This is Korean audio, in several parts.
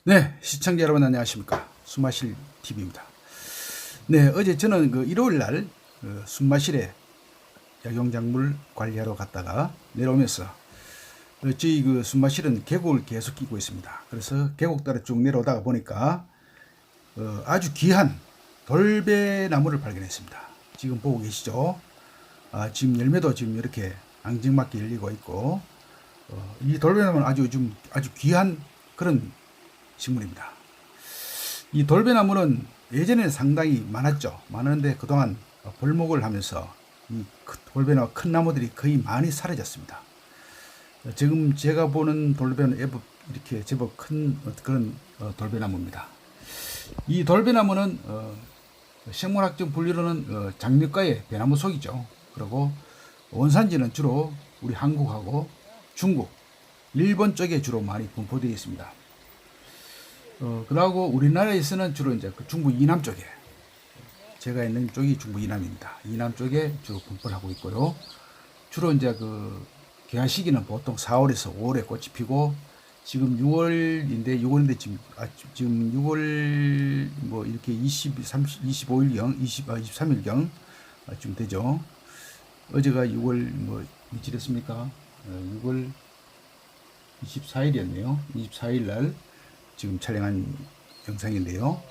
네, 시청자 여러분 안녕하십니까. 숨마실 TV입니다. 네, 어제 저는 일요일 날 숨마실에 약용작물 관리하러 갔다가 내려오면서 저희 숨마실은 계곡을 계속 끼고 있습니다. 그래서 계곡 따라 쭉 내려오다가 보니까 아주 귀한 돌배나무를 발견했습니다. 지금 보고 계시죠? 지금 열매도 지금 이렇게 앙증맞게 열리고 있고 이 돌배나무는 아주 귀한 그런 식물입니다. 이 돌배나무는 예전에는 상당히 많았죠. 많은데 그동안 벌목을 하면서 이 돌배나무 큰 나무들이 거의 많이 사라졌습니다. 지금 제가 보는 돌배는 이렇게 제법 큰 그런 돌배나무입니다. 이 돌배나무는 생물학적 분류로는 장미과의 배나무 속이죠. 그리고 원산지는 주로 우리 한국하고 중국, 일본 쪽에 주로 많이 분포되어 있습니다. 그러고 우리나라에서는 주로 이제 그 중부 이남 쪽에, 제가 있는 쪽이 중부 이남입니다. 이남 쪽에 주로 분포를 하고 있고요. 주로 이제 개화 시기는 보통 4월에서 5월에 꽃이 피고, 지금 6월인데 지금 6월 뭐 이렇게 25일경, 23일경 좀 되죠. 어제가 6월 뭐 며칠이었습니까? 6월 24일이었네요. 24일 날 지금 촬영한 영상인데요.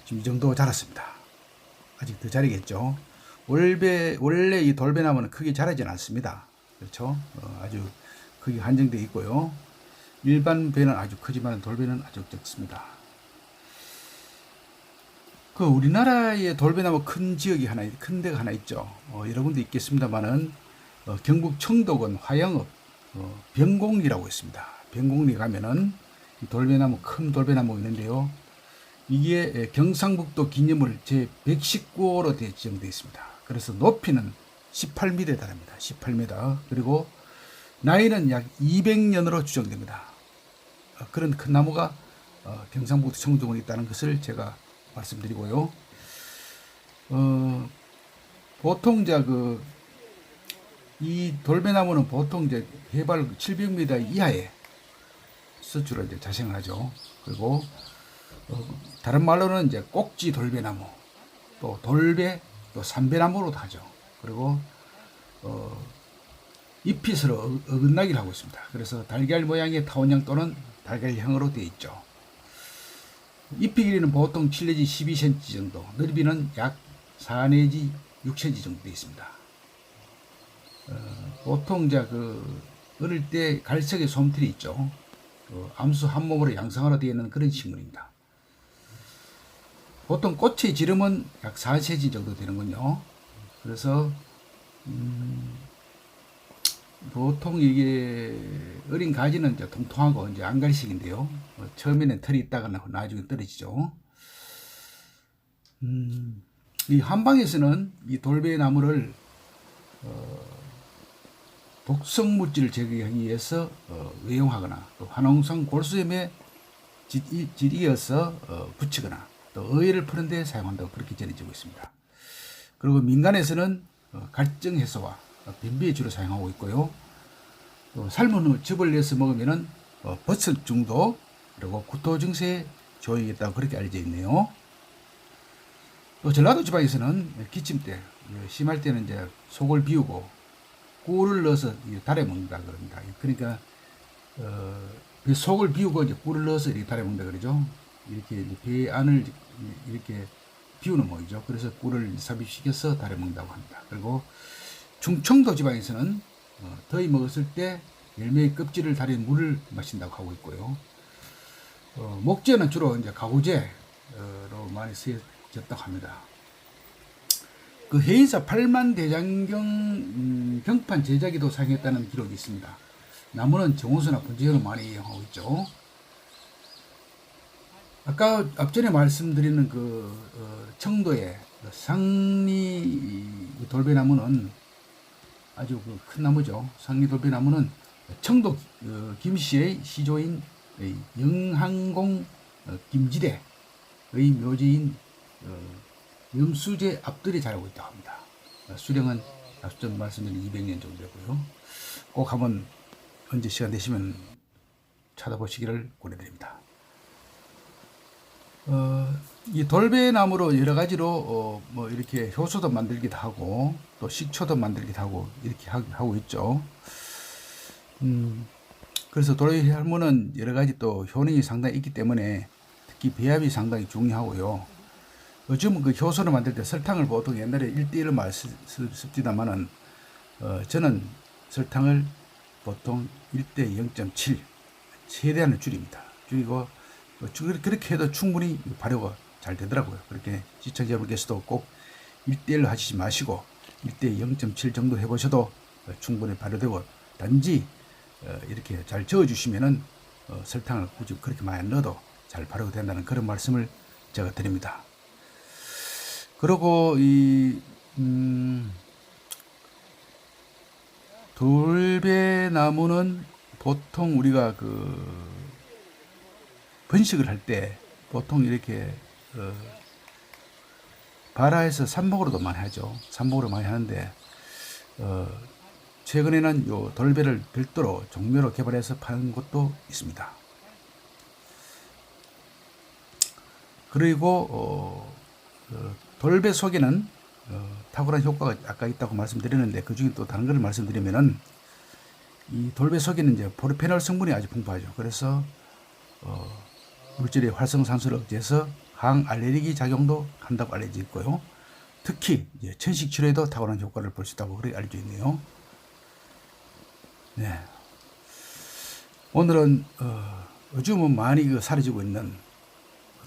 지금 이 정도 자랐습니다. 아직 더 자라겠죠. 원래 이 돌배나무는 크게 자라지는 않습니다. 그렇죠? 아주 크게 한정되어 있고요. 일반 배는 아주 크지만 돌배는 아주 적습니다. 우리나라의 돌배나무 큰 데가 하나 있죠. 여러 군데 있겠습니다만은, 경북 청도군 화영읍, 병곡리라고 있습니다. 병곡리 가면은 큰 돌배나무 있는데요. 이게 경상북도 기념물 제119호로 지정되어 있습니다. 그래서 높이는 18m에 달합니다. 18m. 그리고 나이는 약 200년으로 추정됩니다. 그런 큰 나무가 경상북도 청도군에 있다는 것을 제가 말씀드리고요. 보통 이 돌배나무는 보통 이제 해발 700m 이하에 주로 이제 자생을 하죠. 그리고 다른 말로는 이제 꼭지 돌배나무, 또 돌배, 또 삼배나무로도 하죠. 그리고 잎이 서로 어긋나기를 하고 있습니다. 그래서 달걀 모양의 타원형 또는 달걀형으로 되어 있죠. 잎의 길이는 보통 7 내지 12cm 정도, 넓이는 약 4 내지 6cm 정도 되어 있습니다. 보통 이제 어릴 때 갈색의 솜털이 있죠. 암수 한 몸으로 양상으로 되어 있는 그런 식물입니다. 보통 꽃의 지름은 약 4cm 정도 되는군요. 그래서 보통 이게 어린 가지는 이제 통통하고 이제 안갈색인데요. 처음에는 털이 있다가 나중에 떨어지죠. 이 한방에서는 이 돌배나무를 독성 물질을 제거하기 위해서 외용하거나, 또 화농성 골수염에 질이어서 붙이거나, 또 어혈을 푸는 데 사용한다고 그렇게 전해지고 있습니다. 그리고 민간에서는 갈증 해소와 변비에 주로 사용하고 있고요. 또 삶은 후 즙을 내서 먹으면은 버섯 중독, 그리고 구토 증세에 좋아지겠다고 그렇게 알려져 있네요. 또 전라도 지방에서는 기침 때, 심할 때는 이제 속을 비우고 꿀을 넣어서 달에 먹는다 그럽니다. 그러니까 속을 비우고 이제 꿀을 넣어서 이렇게 달에 먹는다 그러죠. 이렇게 배 안을 이렇게 비우는 모이죠. 그래서 꿀을 삽입시켜서 달에 먹는다고 합니다. 그리고 충청도 지방에서는 더위 먹었을 때 열매의 껍질을 달인 물을 마신다고 하고 있고요. 목재는 주로 이제 가구재로 많이 쓰여졌다고 합니다. 해인사 8만 대장경 경판 제작에도 사용했다는 기록이 있습니다. 나무는 정호수나 분재용으로 많이 이용하고 있죠. 아까 앞전에 말씀드리는 청도의 상리 돌배나무는 아주 큰 나무죠. 상리 돌배나무는 청도 김씨의 시조인 영항공 김지대의 묘지인 염수제 앞들이 자라고 있다고 합니다. 수령은 앞전 말씀드린 200년 정도 되고요. 꼭 한번 언제 시간 되시면 찾아보시기를 권해드립니다. 이 돌배나무로 여러 가지로 뭐 이렇게 효소도 만들기도 하고 또 식초도 만들기도 하고 이렇게 하고 있죠. 그래서 돌배나무는 여러 가지 또 효능이 상당히 있기 때문에 특히 배합이 상당히 중요하고요. 요즘은 그 효소를 만들 때 설탕을 보통 옛날에 1대1로 많이 씁디다마는 저는 설탕을 보통 1대 0.7 최대한을 줄입니다. 줄이고 그렇게 해도 충분히 발효가 잘 되더라고요. 그렇게 시청자 여러분께서도 꼭 1대1로 하시지 마시고 1대 0.7 정도 해보셔도 충분히 발효되고 단지 이렇게 잘 저어주시면은 설탕을 굳이 그렇게 많이 넣어도 잘 발효가 된다는 그런 말씀을 제가 드립니다. 그리고 이 돌배나무는 보통 우리가 그 번식을 할 때 보통 이렇게 발화해서 삽목으로도 많이 하죠. 삽목으로 많이 하는데 최근에는 요 돌배를 별도로 종묘로 개발해서 파는 곳도 있습니다. 그리고 돌배 속에는 탁월한 효과가 아까 있다고 말씀드렸는데 그 중에 또 다른 걸 말씀드리면은 이 돌배 속에는 이제 포르페놀 성분이 아주 풍부하죠. 그래서 물질의 활성산소를 억제해서 항알레르기 작용도 한다고 알려져 있고요. 특히 이제 천식 치료에도 탁월한 효과를 볼 수 있다고 그렇게 알려져 있네요. 네. 오늘은 요즘은 많이 사라지고 있는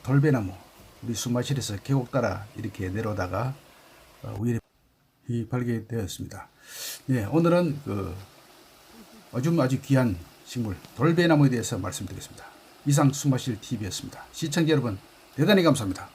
돌배나무 우리 수마실에서 계곡 따라 이렇게 내려오다가 우연히 발견되었습니다. 네, 오늘은 요즘 아주 귀한 식물 돌배나무에 대해서 말씀드리겠습니다. 이상 수마실 TV였습니다. 시청자 여러분 대단히 감사합니다.